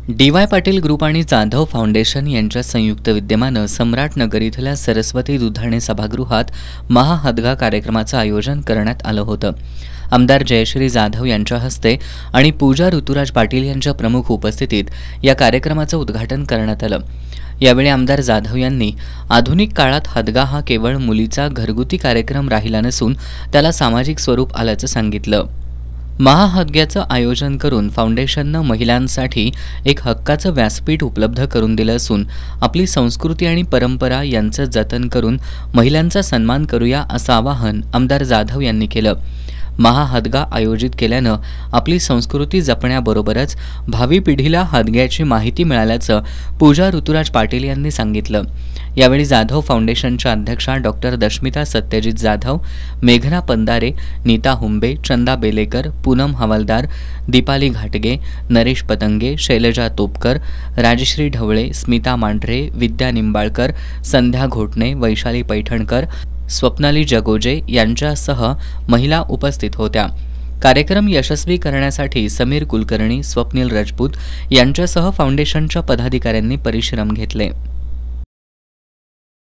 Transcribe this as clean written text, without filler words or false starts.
DY. Patil group आणि Jadhav foundation यांच्या संयुक्त विद्यमानं सम्राटनगर इथल्या सरस्वती दुधाणे सभागृहात महाहदगा कार्यक्रमाचं आयोजन करण्यात आलं होतं। आमदार जयश्री जाधव यांच्या हस्ते आणि पूजा ऋतुराज पाटील यांच्या प्रमुख उपस्थितीत या कार्यक्रमाचं उद्घाटन करण्यात आलं। यावेळी आमदार जाधव यांनी आधुनिक काळात हदगा हा केवळ मुलीचा घरगुती कार्यक्रम राहिला नसून त्याला सामाजिक स्वरूप आल्याचं सांगितलं। महाहदग्याचं आयोजन करून फाउंडेशननं महिलांसाठी एक हक्काचं व्यासपीठ उपलब्ध करून दिलं असून आपली संस्कृती आणि परंपरा यांचं जतन करून महिलांचा सन्मान करूया असं आवाहन आमदार जाधव यांनी केलं। महाहदगा आयोजित केल्यानं आपली संस्कृती जपण्याबरोबरच भावी पिढीला हदग्याची माहिती मिळाल्याचं पूजा ऋतुराज पाटील यांनी सांगितलं। यावेळी जाधव फाउंडेशनच्या अध्यक्षा डॉक्टर दशमिता सत्यजित जाधव, मेघना पंदारे, नीता हुंबे, चंदा बेलेकर, पूनम हवालदार, दीपाली घाटगे, नरेश पतंगे, शैलजा तोपकर, राजश्री ढवळे, स्मिता मांढरे, विद्या निंबाळकर, संध्या घोटणे, वैशाली पैठणकर, स्वप्नाली जगोजे यांच्यासह महिला उपस्थित होत्या। कार्यक्रम यशस्वी करण्यासाठी समीर कुलकर्णी, स्वप्नील राजपूत यांच्यासह फाउंडेशनच्या पदाधिकाऱ्यांनी परिश्रम घेतले।